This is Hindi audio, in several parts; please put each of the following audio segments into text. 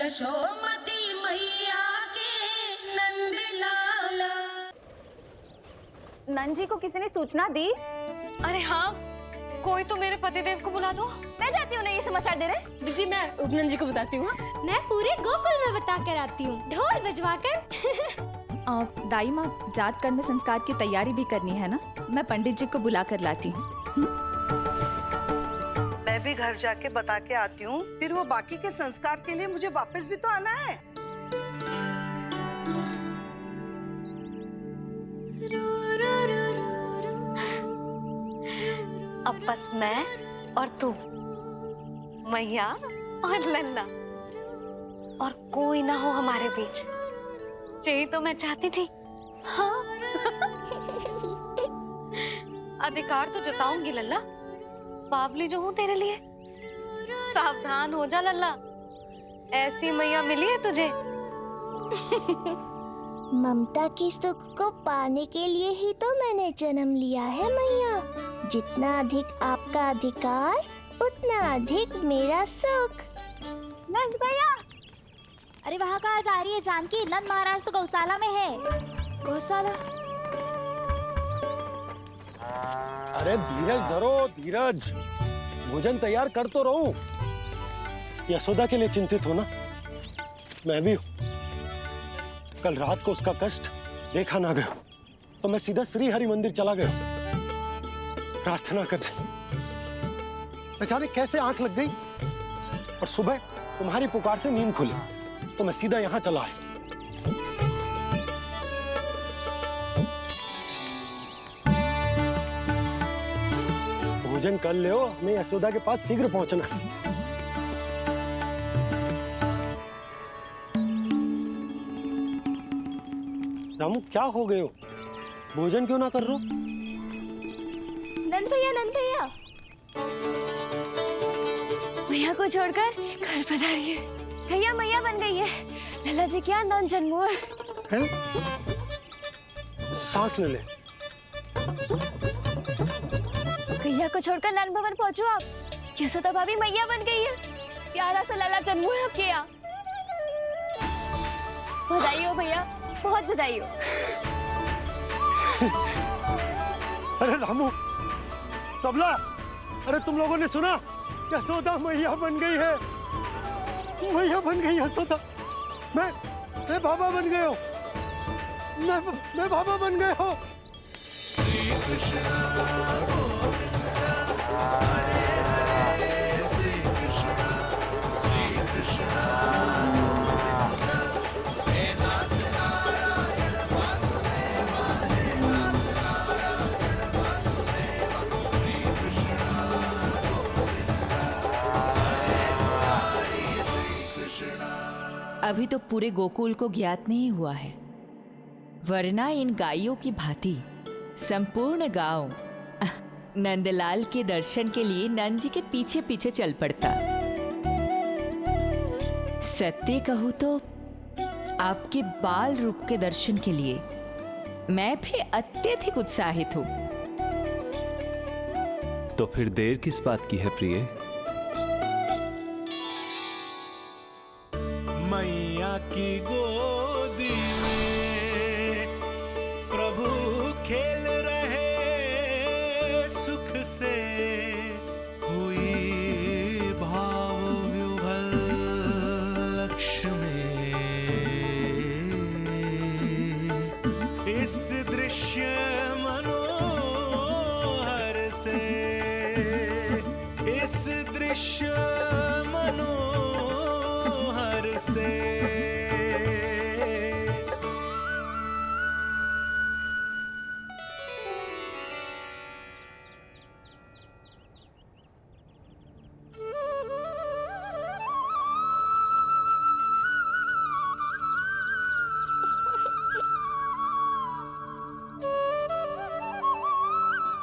यशोमती मैया के नंद लाला। नंद जी को किसी ने सूचना दी? अरे हाँ, कोई तो मेरे पतिदेव को बुला दो। मैं जाती हूँ, नहीं ये समाचार दे रहे। जी मैं उपनंद जी को बताती हूँ। मैं पूरे गोकुल में बता कर आती हूँ, ढोल बजवा कर। दाई माँ, जात कर्म संस्कार की तैयारी भी करनी है ना, मैं पंडित जी को बुला कर लाती हूँ। मैं भी घर जाके बता के आती हूँ, फिर वो बाकी के संस्कार के लिए मुझे वापस भी तो आना है। अब बस मैं और तू, मैया और लल्ला, और कोई ना हो हमारे बीच। यही तो मैं चाहती थी। हाँ। अधिकार तो जताऊंगी लल्ला, बावली जो हूँ तेरे लिए। सावधान हो जा लल्ला, ऐसी मैया मिली है तुझे। ममता की सुख को पाने के लिए ही तो मैंने जन्म लिया है मैया। जितना अधिक आपका अधिकार, उतना अधिक मेरा सुख। नंद भैया, अरे वहाँ कहाँ जा रही है जानकी? नंद महाराज तो गौशाला में है। गौशाला? अरे धीरज धरो, धीरज। भोजन तैयार कर तो रहूं। यशोदा के लिए चिंतित हो ना? मैं भी हूं। कल रात को उसका कष्ट देखा ना गया तो मैं सीधा श्री हरि मंदिर चला गया प्रार्थना करने। न जाने कैसे आंख लग गई और सुबह तुम्हारी पुकार से नींद खुली तो मैं सीधा यहां चला आया। भोजन कर ले, हमें यशोदा के पास शीघ्र पहुंचना है। रामू, क्या हो गए हो? भोजन क्यों ना कर रहे हो? नंद भैया मैया को छोड़कर घर पधारी है। भैया मैया बन गई है। लल्ला जी क्या नौन जन्मोर है? सांस ले ले। भैया को छोड़कर नंद भवन पहुंचो आप। यशोदा भाभी मैया बन गई है। प्यारा सा लल्ला जन्मोर आपके यहाँ। बधाई हो भैया, बहुत बधाई हो। अरे रामू, सबला, अरे तुम लोगों ने सुना? यशोदा मैया बन गई है। मैया बन गई यशोदा। मैं बाबा बन गए हो। मैं बाबा बन गए हो। श्री कृष्ण गोविंदा, हरे हरे, श्री कृष्ण अभी तो पूरे गोकुल को ज्ञात नहीं हुआ है, वरना इन गायों की भांति संपूर्ण गांव नंदलाल के दर्शन के लिए नंद जी के पीछे पीछे चल पड़ता। सत्य कहूं तो आपके बाल रूप के दर्शन के लिए मैं भी अत्यधिक उत्साहित हूं। तो फिर देर किस बात की है प्रिय? मैया की गोदी में प्रभु खेल रहे सुख से, हुई भाव विह्वल लक्ष्य में। इस दृश्य मनोहर से, इस दृश्य मनोहर से।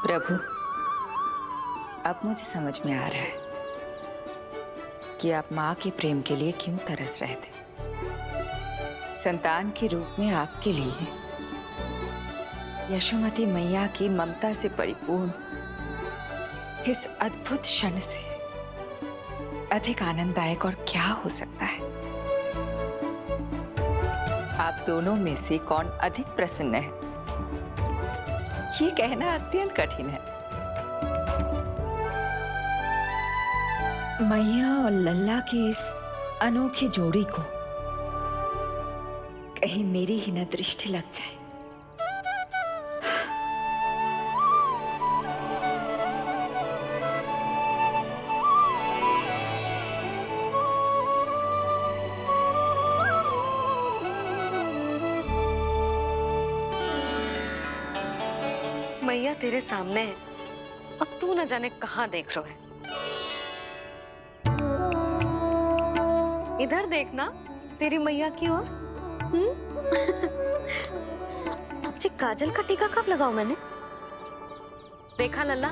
प्रभु, अब मुझे समझ में आ रहा है कि आप माँ के प्रेम के लिए क्यों तरस रहे थे। संतान के रूप में आपके लिए यशोमती मैया की ममता से परिपूर्ण इस अद्भुत क्षण से अधिक आनंददायक और क्या हो सकता है। आप दोनों में से कौन अधिक प्रसन्न है, ये कहना अत्यंत कठिन है। मैया और लल्ला की इस अनोखी जोड़ी को कहीं मेरी ही न दृष्टि लग जाए। मैया तेरे सामने है और तू न जाने कहाँ देख रहा है। इधर देखना तेरी मैया की ओर। अच्छी काजल का टीका कब लगाऊं मैंने? देखा लल्ला,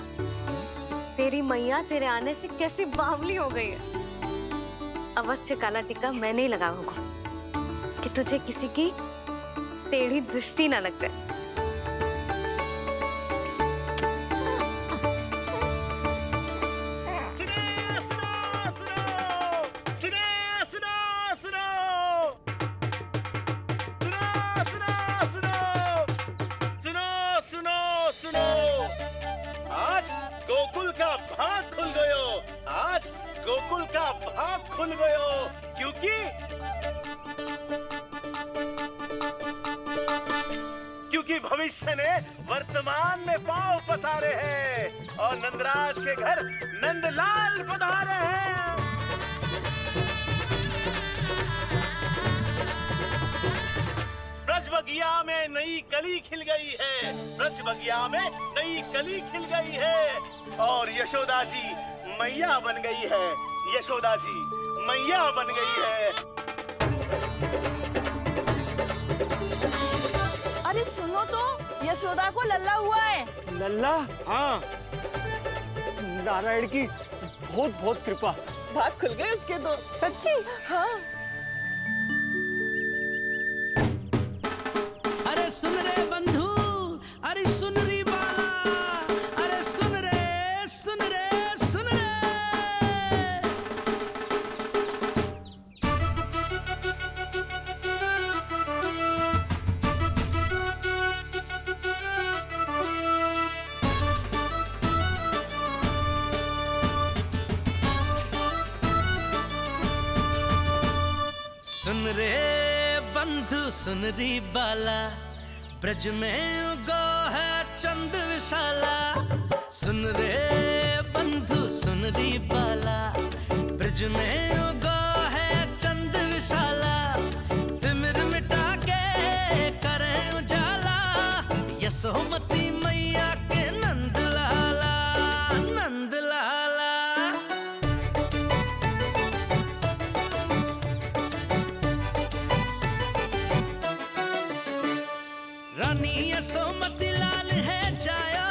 तेरी मैया तेरे आने से कैसी बावली हो गई है। अवश्य काला टीका मैंने ही लगाऊंगा कि तुझे किसी की टेढ़ी दृष्टि ना लग जाए। गोकुल का भाग खुल गयो, आज गोकुल का भाग खुल गयो, क्योंकि भविष्य ने वर्तमान में पांव पसारे हैं और नंदराज के घर नंदलाल पधारे हैं। ब्रज बगिया में नई कली खिल गई है, ब्रज बगिया में नई कली खिल गई है और यशोदा जी मैया बन गई है, यशोदा जी मैया बन गई है। अरे सुनो तो, यशोदा को लल्ला हुआ है। लल्ला? हाँ, नारायण की बहुत बहुत कृपा। भाग खुल गए उसके तो। सच्ची? हाँ। अरे सुन रे बंधु, अरे सुन री बाला, अरे सुन रे, सुन रे, सुन रे। सुन रे बंधु, सुन री बाला, ब्रज में उगो है चंद विशाला। सुन रे बंधु, सुन री बाला, ब्रज में उगो है चंद विशाला। तिमिर मिटा के करें उजाला, यशोमती मैया के नंद लाला, नंद लाला। रानी यशोमती लाल है जाया,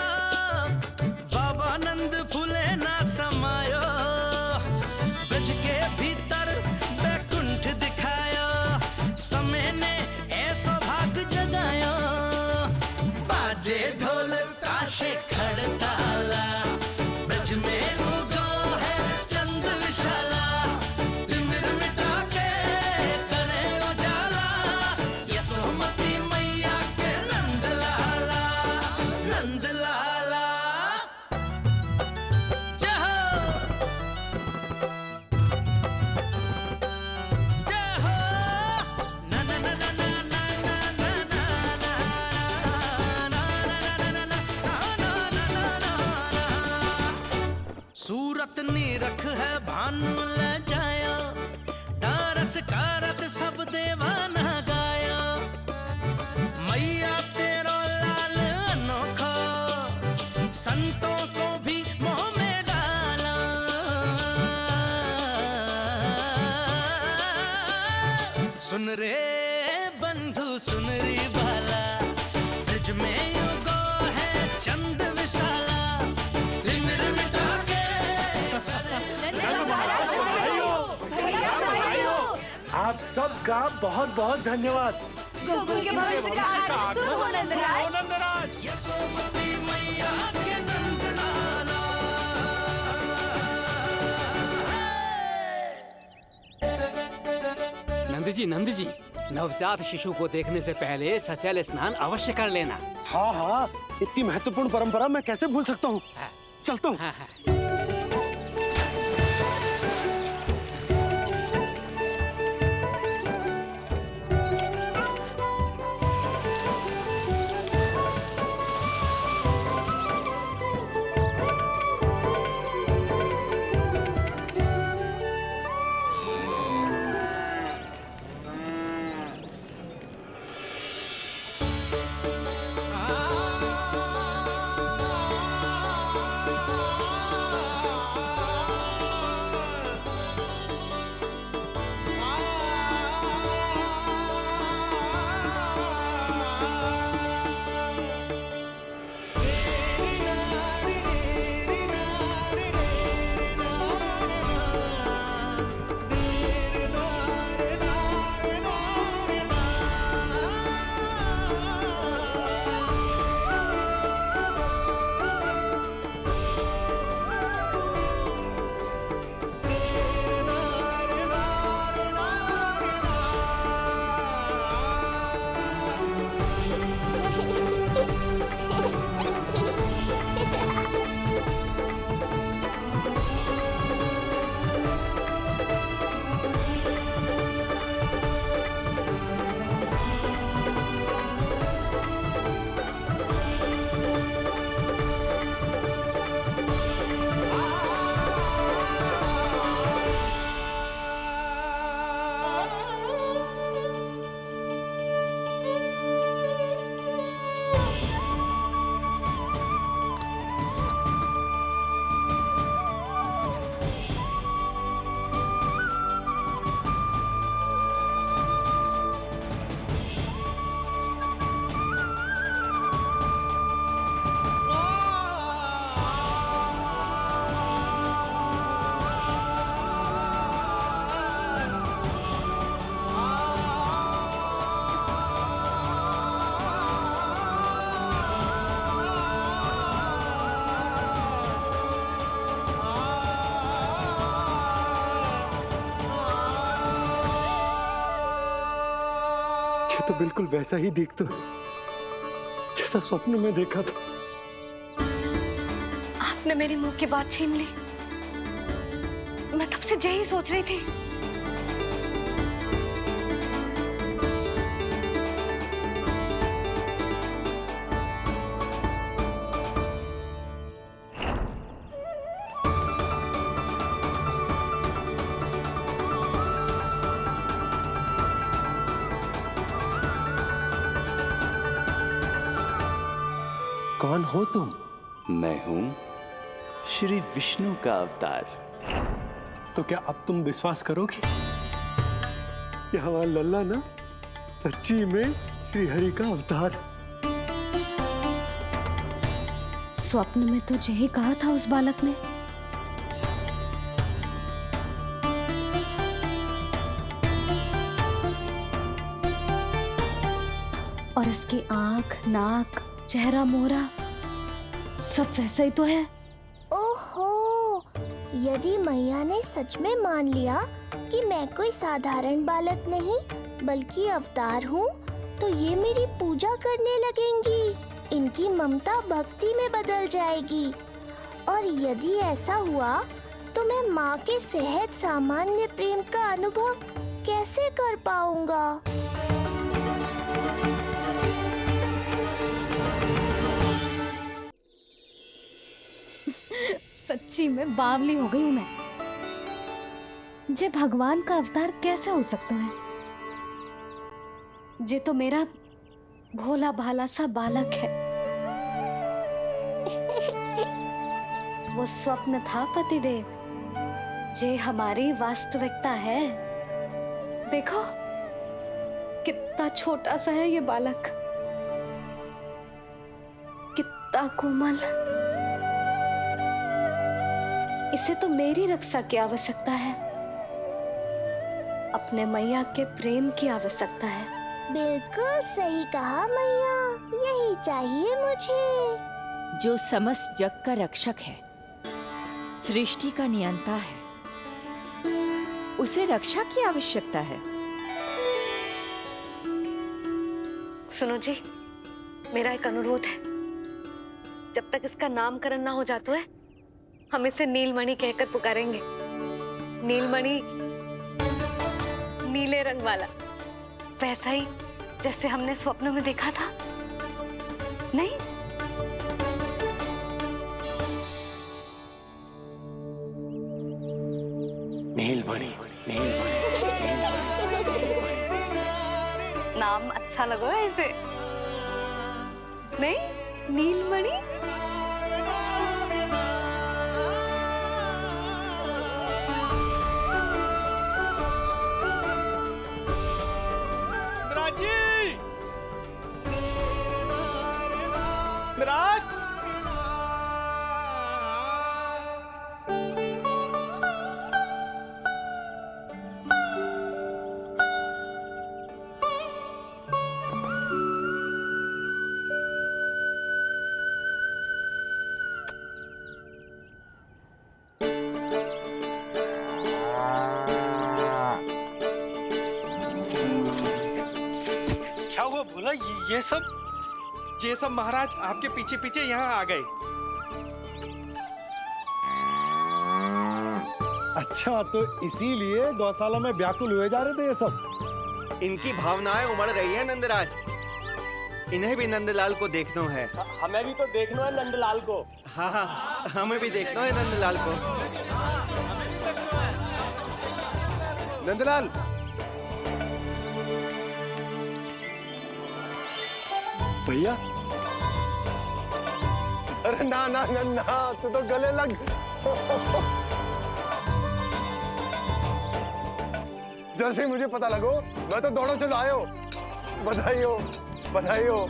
बाबा नंद फूले ना समायो। ब्रज के भीतर बैकुंठ दिखायो, समय ने ऐसा भाग जगायो। बाजे ढोल ताशे खड़ताला, ब्रज में उगो है चंद विशाला। तिमिर मिटा के करे उजाला, यशोमती मैया के नंद लाला, नंद लाला। जय हो, जय हो। ना ना ना ना ना ना ना ना ना ना ना ना ना ना। सूरत निरख है भानु ले जायो, तारस कारत सब देवाना गायो। मैया तेरो लाल अनोखा, संतों को भी मोह में डाला। सुन रे बंधु, सुन री बाला, ब्रज में उगो है चंद विशाला। तिमिर मिटा के आप सबका बहुत बहुत धन्यवाद। गोकुल के भविष्य का आरंभ शुभ हो नंदराज। यशोमती मैया के नंद लाला। नंद जी, नंद जी, नवजात शिशु को देखने से पहले सचैल स्नान अवश्य कर लेना। हाँ हाँ, इतनी महत्वपूर्ण परंपरा मैं कैसे भूल सकता हूँ। चलता हूँ। तो बिल्कुल वैसा ही दिखता है जैसा स्वप्न में देखा था। आपने मेरे मुंह की बात छीन ली। मैं तब से यही सोच रही थी। कौन हो तुम? मैं हूं श्री विष्णु का अवतार। तो क्या अब तुम विश्वास करोगे कि हमारा लल्ला ना सच्ची में श्री हरि का अवतार? स्वप्न में तो यही कहा था उस बालक ने। और इसकी आंख, नाक, चेहरा, मोहरा सब वैसा ही तो है। ओहो, यदि मैया ने सच में मान लिया कि मैं कोई साधारण बालक नहीं बल्कि अवतार हूँ, तो ये मेरी पूजा करने लगेंगी। इनकी ममता भक्ति में बदल जाएगी। और यदि ऐसा हुआ तो मैं माँ के सहज सामान्य प्रेम का अनुभव कैसे कर पाऊंगा? सच्ची में बावली हो गई हूँ मैं। जे भगवान का अवतार कैसे हो सकता है? जे तो मेरा भोला भाला सा बालक है। वो स्वप्न था पतिदेव, जे हमारी वास्तविकता है। देखो कितना छोटा सा है ये बालक, कितना कोमल। इसे तो मेरी रक्षा की आवश्यकता है, अपने मैया के प्रेम की आवश्यकता है। बिल्कुल सही कहा मैया, यही चाहिए मुझे। जो समस्त जग का रक्षक है, सृष्टि का नियंता है, उसे रक्षा की आवश्यकता है। सुनो जी, मेरा एक अनुरोध है। जब तक इसका नामकरण ना हो जाता है, हम इसे नीलमणि कहकर पुकारेंगे। नीलमणि, नीले रंग वाला, वैसा ही जैसे हमने स्वप्न में देखा था, नहीं? नीलमणि, नाम अच्छा लगा है इसे, नहीं? नीलमणि। नंदराज, क्या हुआ बोला ये सब? ये सब महाराज आपके पीछे पीछे यहाँ आ गए। अच्छा, तो इसीलिए गौशाला में व्याकुल हुए जा रहे थे ये सब? इनकी भावनाएं उमड़ रही है नंदराज। इन्हें भी नंदलाल को देखना है। हमें भी तो देखना है नंदलाल को। हाँ हाँ, हमें भी देखना है नंदलाल को। नंदलाल, भैया, अरे ना ना ना ना, तू तो गले लग। जैसे ही मुझे पता लगो, मैं तो दौड़ो चलो आयो। बधाई हो, बधाई हो।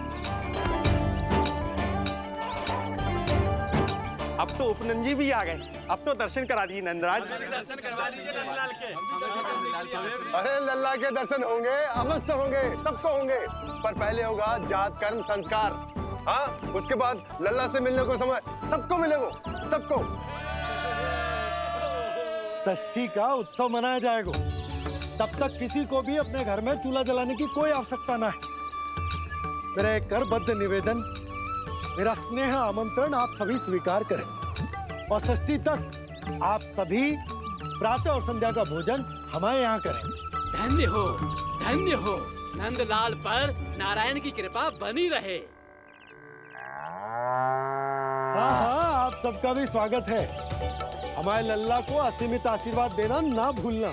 अब तो उपनंजी भी आ गए। अब तो दर्शन करा दिए नंदराज। दर्शन करवा दीजिए लल्ला के। अरे लल्ला के दर्शन होंगे, अवश्य होंगे, सबको होंगे। पर पहले होगा जात कर्म संस्कार। हाँ, उसके बाद लल्ला से मिलने को समय सबको मिलेगा, सबको। षष्ठी का उत्सव मनाया जाएगा। तब तक किसी को भी अपने घर में चूल्हा जलाने की कोई आवश्यकता ना है। मेरा एक करबद्ध निवेदन, मेरा स्नेह आमंत्रण आप सभी स्वीकार करें और षष्ठी तक आप सभी प्रातः और संध्या का भोजन हमारे यहाँ करें। धन्य हो, धन्य हो। नंदलाल पर नारायण की कृपा बनी रहे। हाँ हाँ, आप सबका भी स्वागत है। हमारे लल्ला को असीमित आशीर्वाद देना ना भूलना।